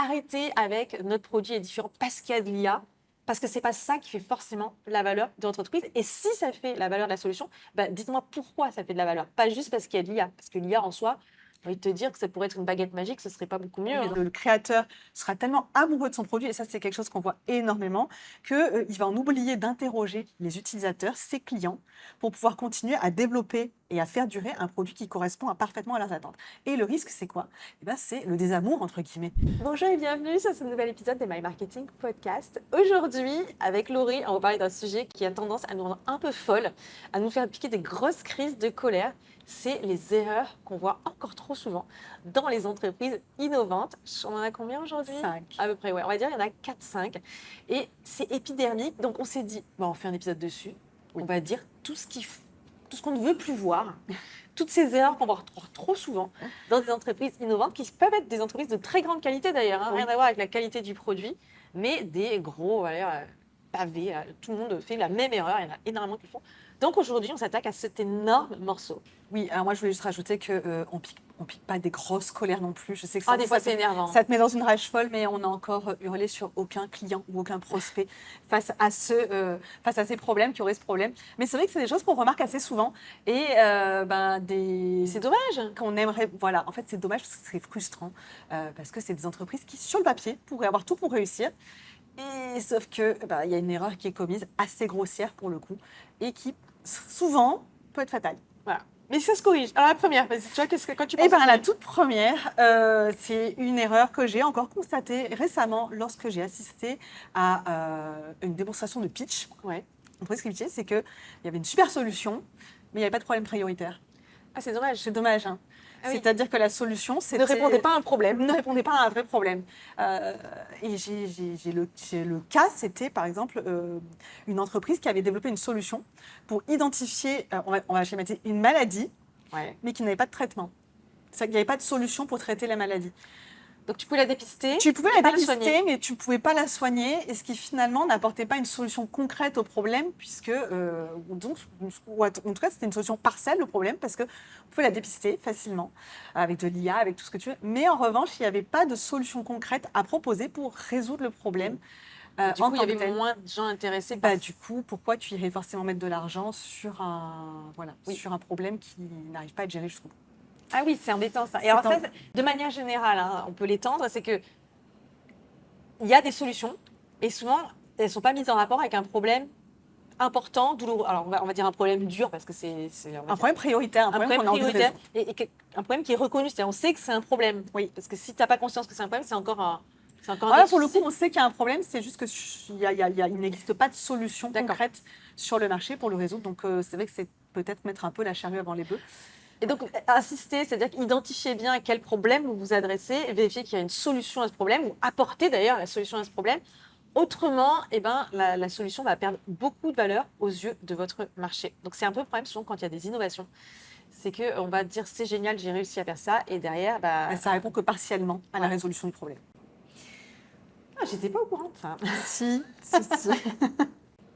arrêter avec notre produit est différent parce qu'il y a de l'IA, parce que c'est pas ça qui fait forcément la valeur de l'entreprise. Et si ça fait la valeur de la solution, dites-moi pourquoi ça fait de la valeur. Pas juste parce qu'il y a de l'IA, parce que l'IA en soi, j'ai envie de te dire que ça pourrait être une baguette magique, ce serait pas beaucoup mieux. Le créateur sera tellement amoureux de son produit, et ça c'est quelque chose qu'on voit énormément, qu'il va en oublier d'interroger les utilisateurs, ses clients, pour pouvoir continuer à développer et à faire durer un produit qui correspond parfaitement à leurs attentes. Et le risque, c'est quoi? C'est le désamour, entre guillemets. Bonjour et bienvenue sur ce nouvel épisode des My Marketing Podcast. Aujourd'hui, avec Laurie, on va parler d'un sujet qui a tendance à nous rendre un peu folles, à nous faire piquer des grosses crises de colère. C'est les erreurs qu'on voit encore trop souvent dans les entreprises innovantes. On en a combien aujourd'hui? 5. À peu près, ouais. On va dire qu'il y en a 4-5. Et c'est épidermique. Donc on s'est dit, on fait un épisode dessus. Oui. On va dire tout ce qu'on ne veut plus voir. Toutes ces erreurs qu'on voit trop souvent dans des entreprises innovantes, qui peuvent être des entreprises de très grande qualité d'ailleurs, rien à voir avec la qualité du produit, mais des gros pavés. Tout le monde fait la même erreur, il y en a énormément qui le font. Donc aujourd'hui, on s'attaque à cet énorme morceau. Oui, alors moi je voulais juste rajouter qu'on pique pas des grosses colères non plus. Je sais que des fois c'est énervant. Ça te met dans une rage folle, mais on a encore hurlé sur aucun client ou aucun prospect face à ces problèmes, qui auraient ce problème. Mais c'est vrai que c'est des choses qu'on remarque assez souvent. Et c'est dommage. Qu'on aimerait. Voilà, en fait c'est dommage parce que c'est frustrant. Parce que c'est des entreprises qui, sur le papier, pourraient avoir tout pour réussir. Et sauf que y a une erreur qui est commise, assez grossière pour le coup, et qui souvent peut être fatale. Voilà. Mais ça se corrige. Alors la première, tu vois, quand tu penses la toute première, c'est une erreur que j'ai encore constatée récemment lorsque j'ai assisté à une démonstration de pitch. Ouais. Pour expliquer, c'est qu'il y avait une super solution, mais il n'y avait pas de problème prioritaire. Ah, c'est dommage. C'est dommage, hein. C'est-à-dire que la solution, ne répondait pas à un problème. Ne répondait pas à un vrai problème. Et j'ai le cas, c'était par exemple une entreprise qui avait développé une solution pour identifier, on va schématiser, une maladie, mais qui n'avait pas de traitement. C'est-à-dire qu'il n'y avait pas de solution pour traiter la maladie. Donc tu pouvais la dépister. Tu pouvais la dépister, mais tu ne pouvais pas la soigner, et ce qui finalement n'apportait pas une solution concrète au problème, puisque, ou en tout cas, c'était une solution partielle au problème, parce qu'on pouvait la dépister facilement, avec de l'IA, avec tout ce que tu veux. Mais en revanche, il n'y avait pas de solution concrète à proposer pour résoudre le problème. Du coup, il y avait moins de gens intéressés. Du coup, pourquoi tu irais forcément mettre de l'argent sur un problème qui n'arrive pas à être géré jusqu'au bout? Ah oui, c'est embêtant ça. Et alors ça, de manière générale, on peut l'étendre, c'est que il y a des solutions et souvent, elles ne sont pas mises en rapport avec un problème important, douloureux. Alors on va dire un problème dur parce que c'est un problème prioritaire, un problème prioritaire et un problème qui est reconnu. C'est-à-dire on sait que c'est un problème. Oui. Parce que si tu n'as pas conscience que c'est un problème, c'est encore un pour le coup, on sait qu'il y a un problème, c'est juste qu'il n'existe pas de solution concrète sur le marché pour le résoudre. Donc c'est vrai que c'est peut-être mettre un peu la charrue avant les bœufs. Et donc, insister, c'est-à-dire identifier bien à quel problème vous vous adressez, vérifier qu'il y a une solution à ce problème, ou apporter d'ailleurs la solution à ce problème. Autrement, la solution va perdre beaucoup de valeur aux yeux de votre marché. Donc, c'est un peu le problème souvent quand il y a des innovations. C'est qu'on va dire, c'est génial, j'ai réussi à faire ça, et derrière… ça répond que partiellement à la résolution du problème. Ah, j'étais pas au courant de ça. Si.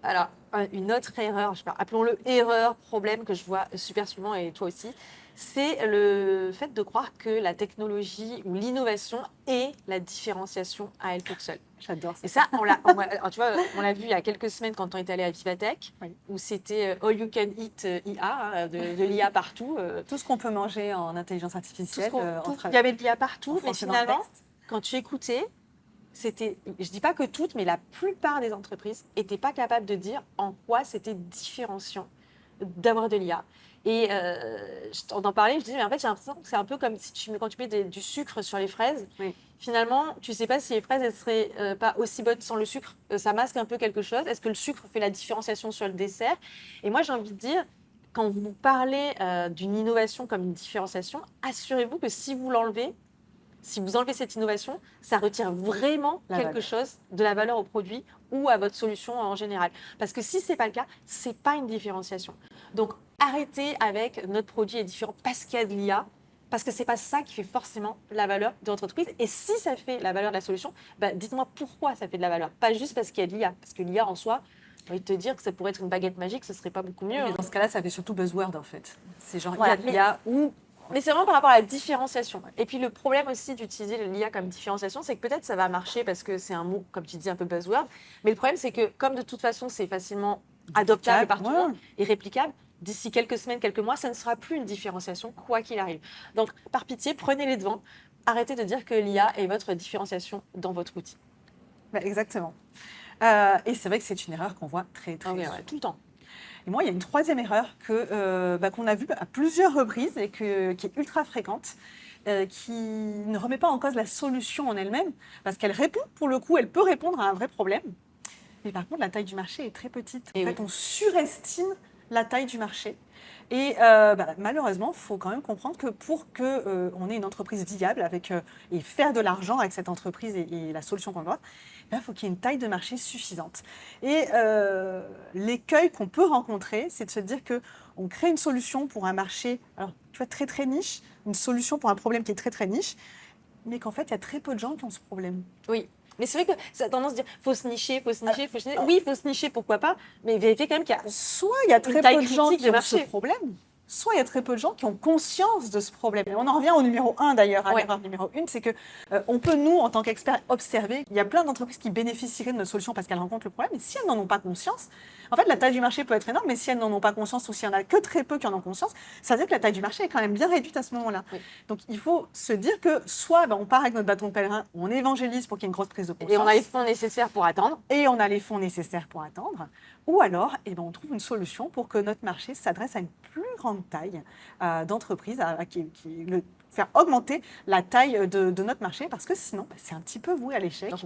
Alors, une autre erreur, appelons-le erreur, problème que je vois super souvent, et toi aussi, c'est le fait de croire que la technologie ou l'innovation est la différenciation à elle toute seule. J'adore ça. Et ça, on l'a vu il y a quelques semaines quand on est allé à Vivatech, où c'était all you can eat IA, de l'IA partout. Tout ce qu'on peut manger en intelligence artificielle. Il y avait de l'IA partout, mais finalement, quand tu écoutais, je dis pas que toutes, mais la plupart des entreprises n'étaient pas capables de dire en quoi c'était différenciant d'avoir de l'IA. Et on en parlait, je disais, mais en fait, j'ai l'impression que c'est un peu comme quand tu mets du sucre sur les fraises. Oui. Finalement, tu ne sais pas si les fraises, elles ne seraient pas aussi bonnes sans le sucre. Ça masque un peu quelque chose. Est-ce que le sucre fait la différenciation sur le dessert? Et moi, j'ai envie de dire, quand vous parlez d'une innovation comme une différenciation, assurez-vous que si vous enlevez cette innovation, ça retire vraiment quelque chose de la valeur au produit ou à votre solution en général. Parce que si ce n'est pas le cas, ce n'est pas une différenciation. Donc, arrêtez avec notre produit est différent parce qu'il y a de l'IA, parce que ce n'est pas ça qui fait forcément la valeur de l'entreprise. Et si ça fait la valeur de la solution, dites-moi pourquoi ça fait de la valeur. Pas juste parce qu'il y a de l'IA. Parce que l'IA en soi, j'ai envie de te dire que ça pourrait être une baguette magique, ce ne serait pas beaucoup mieux. Mais dans ce cas-là, ça fait surtout buzzword en fait. C'est genre, il y a de l'IA ou Mais c'est vraiment par rapport à la différenciation. Et puis le problème aussi d'utiliser l'IA comme différenciation, c'est que peut-être ça va marcher parce que c'est un mot, comme tu dis, un peu buzzword. Mais le problème, c'est que comme de toute façon, c'est facilement adoptable par tout le monde et réplicable, d'ici quelques semaines, quelques mois, ça ne sera plus une différenciation, quoi qu'il arrive. Donc, par pitié, prenez les devants. Arrêtez de dire que l'IA est votre différenciation dans votre outil. Exactement. Et c'est vrai que c'est une erreur qu'on voit très Ah oui, souvent. ouais, tout le temps. Et moi, il y a une troisième erreur qu'on a vue à plusieurs reprises et qui est ultra fréquente, qui ne remet pas en cause la solution en elle-même, parce qu'elle répond, pour le coup, elle peut répondre à un vrai problème. Mais par contre, la taille du marché est très petite. En fait, on surestime la taille du marché. Et malheureusement, il faut quand même comprendre que pour qu'on ait une entreprise viable et faire de l'argent avec cette entreprise et la solution qu'on doit, il faut qu'il y ait une taille de marché suffisante. Et l'écueil qu'on peut rencontrer, c'est de se dire qu'on crée une solution pour un marché, alors, tu vois, très très niche, une solution pour un problème qui est très très niche, mais qu'en fait, il y a très peu de gens qui ont ce problème. Oui. Mais c'est vrai que ça a tendance à dire faut se nicher, faut se nicher, faut se nicher. Oui, il faut se nicher, pourquoi pas, mais vérifiez quand même qu'il y a soit il y a très peu de gens qui ont ce problème, soit il y a très peu de gens qui ont conscience de ce problème. Et on en revient au numéro 1 d'ailleurs, à l'erreur numéro 1, c'est que on peut, nous, en tant qu'experts, observer qu'il y a plein d'entreprises qui bénéficieraient de notre solution parce qu'elles rencontrent le problème, mais si elles n'en ont pas conscience, en fait, la taille du marché peut être énorme, mais si elles n'en ont pas conscience ou s'il n'y en a que très peu qui en ont conscience, ça veut dire que la taille du marché est quand même bien réduite à ce moment-là. Oui. Donc, il faut se dire que soit on part avec notre bâton de pèlerin, on évangélise pour qu'il y ait une grosse prise de conscience. Et on a les fonds nécessaires pour attendre. Ou alors, on trouve une solution pour que notre marché s'adresse à une plus grande taille d'entreprise, faire augmenter la taille de notre marché, parce que sinon, c'est un petit peu voué à l'échec. Donc,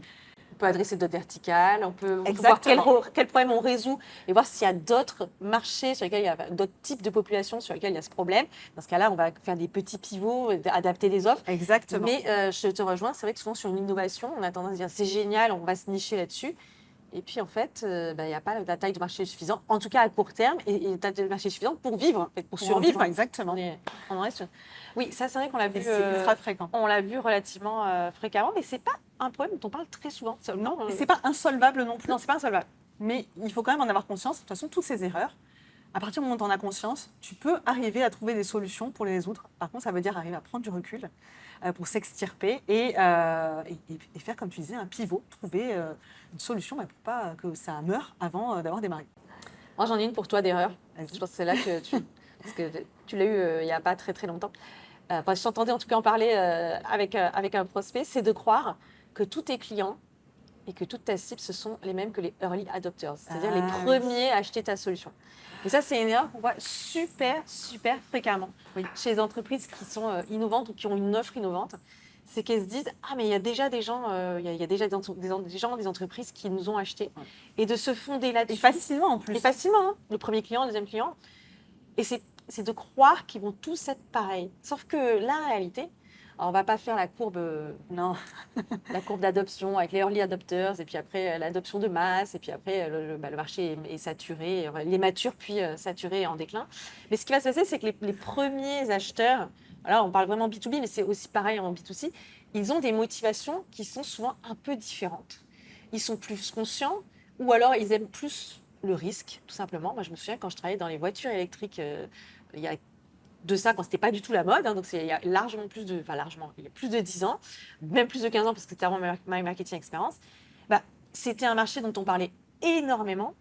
on peut adresser d'autres verticales, on peut voir quel problème on résout et voir s'il y a d'autres marchés sur lesquels il y a d'autres types de populations sur lesquels il y a ce problème. Dans ce cas-là, on va faire des petits pivots, adapter les offres. Exactement. Mais je te rejoins, c'est vrai que souvent sur une innovation, on a tendance à dire c'est génial, on va se nicher là-dessus. Et puis, en fait, il n'y a pas la taille de marché suffisante, en tout cas à court terme, et la taille de marché suffisante pour vivre, en fait, pour survivre. Exactement. On en reste. Oui, ça, c'est vrai qu'on l'a vu. C'est ultra fréquent. On l'a vu relativement fréquemment, mais ce n'est pas un problème dont on parle très souvent. Non, et ce n'est pas insolvable non plus. Non, ce n'est pas insolvable. Mais il faut quand même en avoir conscience. De toute façon, toutes ces erreurs, à partir du moment où tu en as conscience, tu peux arriver à trouver des solutions pour les résoudre. Par contre, ça veut dire arriver à prendre du recul pour s'extirper et faire, comme tu disais, un pivot, trouver une solution pour pas que ça meure avant d'avoir démarré. Moi, j'en ai une pour toi d'erreur. Je pense que c'est là que parce que tu l'as eu il n'y a pas très très longtemps. Je t'entendais en tout cas en parler avec un prospect, c'est de croire que tous tes clients et que toute ta cible, ce sont les mêmes que les early adopters, c'est-à-dire les premiers à acheter ta solution. Et ça, c'est une erreur qu'on voit super fréquemment chez les entreprises qui sont innovantes ou qui ont une offre innovante. C'est qu'elles se disent « Ah, mais il y a déjà des gens, des entreprises qui nous ont achetés. » Et de se fonder là-dessus. Et facilement en plus. Et facilement, hein. Le premier client, le deuxième client. Et c'est de croire qu'ils vont tous être pareils. Sauf que la réalité, alors on ne va pas faire la courbe d'adoption avec les early adopters, et puis après l'adoption de masse, et puis après le marché est saturé, il est mature, puis saturé et en déclin. Mais ce qui va se passer, c'est que les premiers acheteurs, alors on parle vraiment B2B, mais c'est aussi pareil en B2C, ils ont des motivations qui sont souvent un peu différentes. Ils sont plus conscients, ou alors ils aiment plus le risque, tout simplement. Moi, je me souviens quand je travaillais dans les voitures électriques, il y a de ça quand c'était pas du tout la mode, hein, donc il y a il y a plus de 10 ans, même plus de 15 ans parce que c'était avant My Marketing Experience, c'était un marché dont on parlait énormément,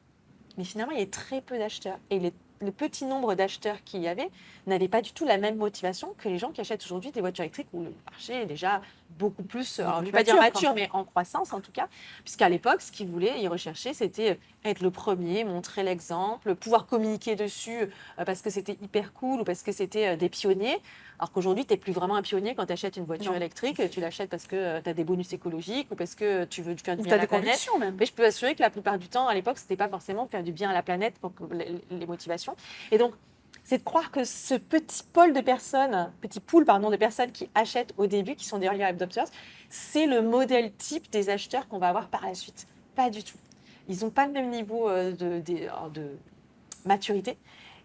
mais finalement il y avait très peu d'acheteurs. Et le petit nombre d'acheteurs qu'il y avait n'avaient pas du tout la même motivation que les gens qui achètent aujourd'hui des voitures électriques où le marché est déjà beaucoup plus, alors, je ne vais pas dire mature, mais en croissance en tout cas, puisqu'à l'époque, ce qu'ils voulaient, ils recherchaient, c'était être le premier, montrer l'exemple, pouvoir communiquer dessus parce que c'était hyper cool ou parce que c'était des pionniers. Alors qu'aujourd'hui, tu n'es plus vraiment un pionnier quand tu achètes une voiture électrique, tu l'achètes parce que tu as des bonus écologiques ou parce que tu veux faire du bien à la planète. Même. Mais je peux assurer que la plupart du temps, à l'époque, ce n'était pas forcément faire du bien à la planète pour les motivations. Et donc, c'est de croire que ce petit pool de personnes qui achètent au début, qui sont des early adopters, c'est le modèle type des acheteurs qu'on va avoir par la suite. Pas du tout. Ils n'ont pas le même niveau de maturité,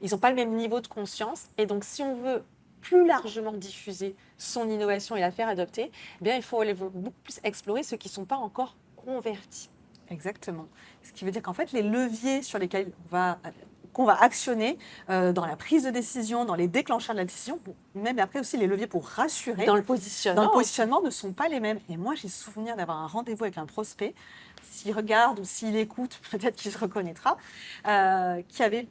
ils n'ont pas le même niveau de conscience. Et donc, si on veut plus largement diffuser son innovation et la faire adopter, il faut beaucoup plus explorer ceux qui ne sont pas encore convertis. Exactement. Ce qui veut dire qu'en fait, les leviers sur lesquels on va qu'on va actionner dans la prise de décision, dans les déclencheurs de la décision, même après aussi les leviers pour rassurer. Dans le Dans le positionnement. positionnement ne sont pas les mêmes. Et moi, j'ai souvenir d'avoir un rendez-vous avec un prospect, s'il regarde ou s'il écoute, peut-être qu'il se reconnaîtra, qui avait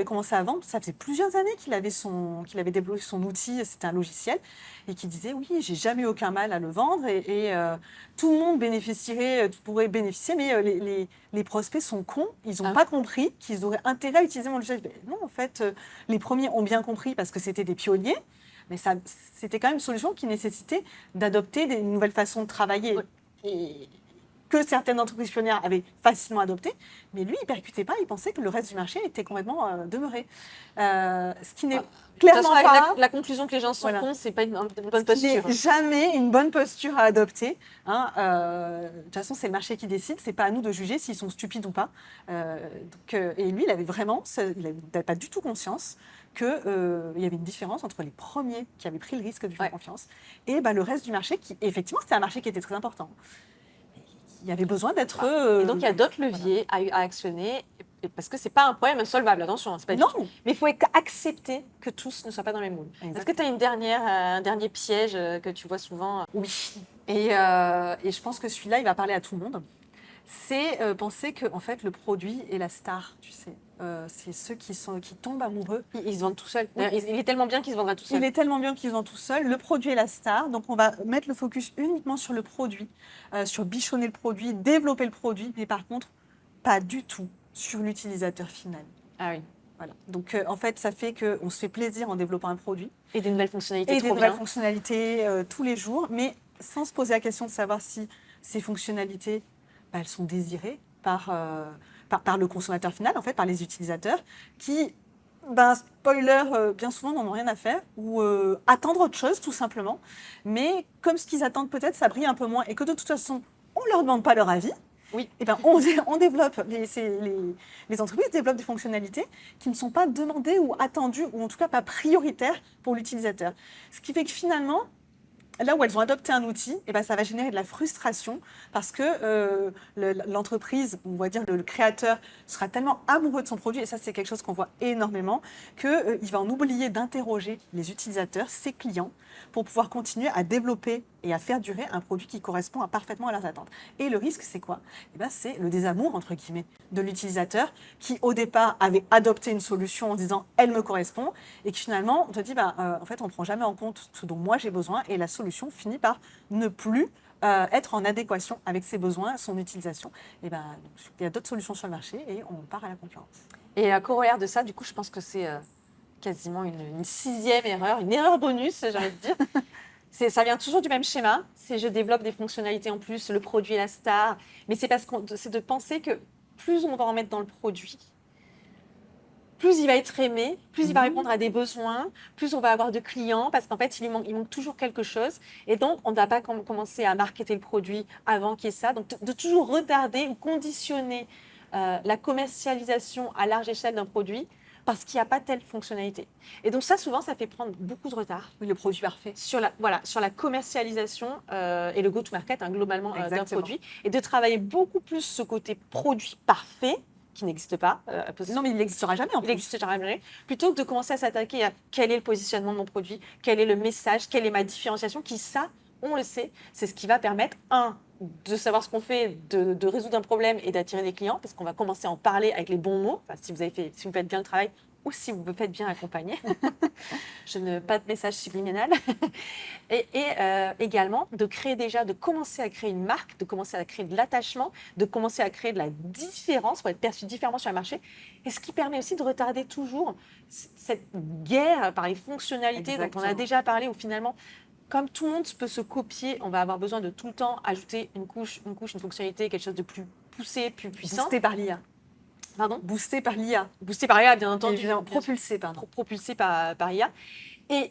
commencé à vendre. Ça faisait plusieurs années qu'il avait développé son outil, c'était un logiciel, et qui disait oui, j'ai jamais eu aucun mal à le vendre et tout le monde pourrait bénéficier, mais les prospects sont cons, ils n'ont pas compris qu'ils auraient intérêt à utiliser mon logiciel. Ben non, en fait, les premiers ont bien compris parce que c'était des pionniers. Mais c'était quand même une solution qui nécessitait d'adopter des nouvelles façons de travailler et que certaines entreprises pionnières avaient facilement adopté. Mais lui, il ne percutait pas, il pensait que le reste du marché était complètement demeuré. Ce qui n'est clairement de toute façon, pas... la conclusion que les gens sont cons, ce n'est pas une bonne Ce n'est posture. jamais une bonne posture à adopter. Hein. De toute façon, c'est le marché qui décide. Ce n'est pas à nous de juger s'ils sont stupides ou pas. Et lui, il avait vraiment, il n'avait pas du tout conscience qu'il y avait une différence entre les premiers qui avaient pris le risque de lui faire confiance et le reste du marché qui, effectivement, c'était un marché qui était très important. Il y avait besoin d'être... Et donc, il y a d'autres leviers à actionner, parce que ce n'est pas un problème solvable, attention. C'est pas Non. Mais il faut accepter que tous ne soient pas dans le même moule. Est-ce que tu as un dernier piège que tu vois souvent? Oui. Et je pense que celui-là, il va parler à tout le monde. C'est penser que en fait, le produit est la star, tu sais. C'est ceux qui tombent amoureux. Ils se vendent tout seuls. Oui. Il est tellement bien qu'il se vendra tout seul. Il est tellement bien qu'ils se vendent tout seuls. Le produit est la star. Donc, on va mettre le focus uniquement sur le produit, sur bichonner le produit, développer le produit. Mais par contre, pas du tout sur l'utilisateur final. Ah oui. Voilà. Donc, en fait, ça fait qu'on se fait plaisir en développant un produit. Et des nouvelles fonctionnalités. Et des nouvelles fonctionnalités tous les jours. Mais sans se poser la question de savoir si ces fonctionnalités, elles sont désirées par le consommateur final, en fait, par les utilisateurs, qui, spoiler, bien souvent n'en ont rien à faire, ou attendre autre chose, tout simplement. Mais comme ce qu'ils attendent peut-être, ça brille un peu moins, et que de toute façon, on ne leur demande pas leur avis, oui. On développe, les entreprises développent des fonctionnalités qui ne sont pas demandées ou attendues, ou en tout cas pas prioritaires pour l'utilisateur. Ce qui fait que finalement, là où elles ont adopté un outil, ça va générer de la frustration parce que l'entreprise, on va dire le créateur, sera tellement amoureux de son produit, et ça c'est quelque chose qu'on voit énormément, qu'il va en oublier d'interroger les utilisateurs, ses clients, pour pouvoir continuer à développer et à faire durer un produit qui correspond parfaitement à leurs attentes. Et le risque, c'est quoi ? C'est le désamour, entre guillemets, de l'utilisateur qui, au départ, avait adopté une solution en disant « elle me correspond » et qui finalement, on te dit en fait, on ne prend jamais en compte ce dont moi j'ai besoin et la solution finit par ne plus être en adéquation avec ses besoins, son utilisation. Il y a d'autres solutions sur le marché et on part à la concurrence. Et la corollaire de ça, du coup, je pense que c'est quasiment une sixième erreur, une erreur bonus, j'ai envie de dire. Ça vient toujours du même schéma. C'est je développe des fonctionnalités en plus, le produit est la star. Mais c'est c'est de penser que plus on va en mettre dans le produit, plus il va être aimé, plus il va répondre à des besoins, plus on va avoir de clients, parce qu'en fait, il manque toujours quelque chose. Et donc, on ne va pas commencer à marketer le produit avant qu'il y ait ça. Donc, de toujours retarder ou conditionner la commercialisation à large échelle d'un produit parce qu'il n'y a pas telle fonctionnalité. Et donc ça, souvent, ça fait prendre beaucoup de retard. Oui, le produit parfait. Sur la commercialisation et le go-to-market, globalement, d'un produit. Et de travailler beaucoup plus ce côté produit parfait, qui n'existe pas. Non, mais il n'existera jamais en plus. Il n'existera jamais. Plutôt que de commencer à s'attaquer à quel est le positionnement de mon produit, quel est le message, quelle est ma différenciation, qui ça, on le sait, c'est ce qui va permettre, de savoir ce qu'on fait, de résoudre un problème et d'attirer des clients, parce qu'on va commencer à en parler avec les bons mots, si vous faites bien le travail ou si vous vous faites bien accompagner. Pas de message subliminal. Et également, de commencer à créer une marque, de commencer à créer de l'attachement, de commencer à créer de la différence, pour être perçu différemment sur le marché, et ce qui permet aussi de retarder toujours cette guerre par les fonctionnalités dont on a déjà parlé, où finalement, comme tout le monde peut se copier, on va avoir besoin de tout le temps ajouter une couche, une fonctionnalité, quelque chose de plus poussé, plus puissant. Boosté par l'IA. Pardon ? Boosté par l'IA. Boosté par l'IA, bien entendu. Propulsé, pardon. Propulsé par l'IA. Et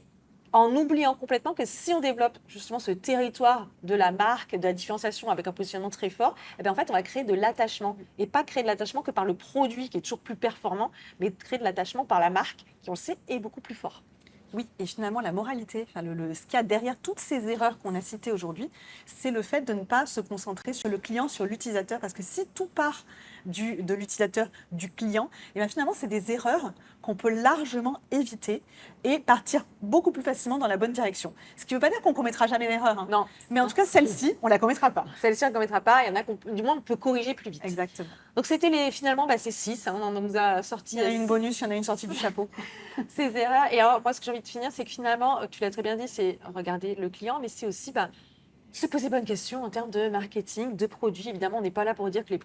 en oubliant complètement que si on développe justement ce territoire de la marque, de la différenciation avec un positionnement très fort, en fait, on va créer de l'attachement. Et pas créer de l'attachement que par le produit qui est toujours plus performant, mais créer de l'attachement par la marque qui, on le sait, est beaucoup plus fort. Oui, et finalement, la moralité, enfin, ce qu'il y a derrière toutes ces erreurs qu'on a citées aujourd'hui, c'est le fait de ne pas se concentrer sur le client, sur l'utilisateur. Parce que si tout part de l'utilisateur, du client, et bien finalement, c'est des erreurs qu'on peut largement éviter et partir beaucoup plus facilement dans la bonne direction. Ce qui ne veut pas dire qu'on ne commettra jamais d'erreur, hein. Non. Mais en tout cas, celle-ci, on ne la commettra pas. Celle-ci, on ne commettra pas. Il y en a du moins, on peut corriger plus vite. Exactement. Donc, c'était finalement, ces 6. Hein, on nous a sorti. Il y en a une bonus, il y en a une sortie du chapeau. Ces erreurs. Et alors, moi, ce que j'ai envie de finir, c'est que finalement, tu l'as très bien dit, c'est regarder le client, mais c'est aussi se poser bonnes questions en termes de marketing, de produits. Évidemment, on n'est pas là pour dire que le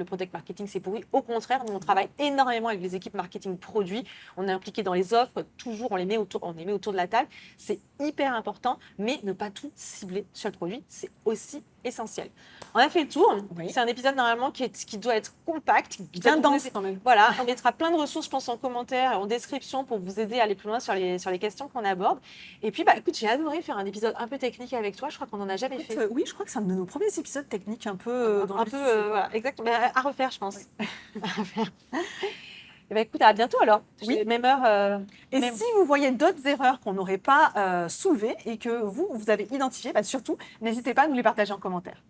product marketing, c'est pourri. Au contraire, nous, on travaille énormément avec les équipes marketing produits. On est impliqué dans les offres. Toujours, on les met autour de la table. C'est hyper important, mais ne pas tout cibler sur le produit, c'est aussi essentiel. On a fait le tour. Oui. C'est un épisode normalement qui doit être compact. Bien dense quand même. Voilà, on mettra plein de ressources, je pense, en commentaire, en description pour vous aider à aller plus loin sur les questions qu'on aborde. Et puis, écoute, j'ai adoré faire un épisode un peu technique avec toi. Je crois qu'on n'en a jamais fait. Oui, je crois que c'est un de nos premiers épisodes techniques un peu voilà, exactement. Mais à refaire, je pense. Oui. À refaire. Et écoute, à bientôt alors. Oui. Même heure. Et si vous voyez d'autres erreurs qu'on n'aurait pas soulevées et que vous avez identifiées, surtout, n'hésitez pas à nous les partager en commentaire.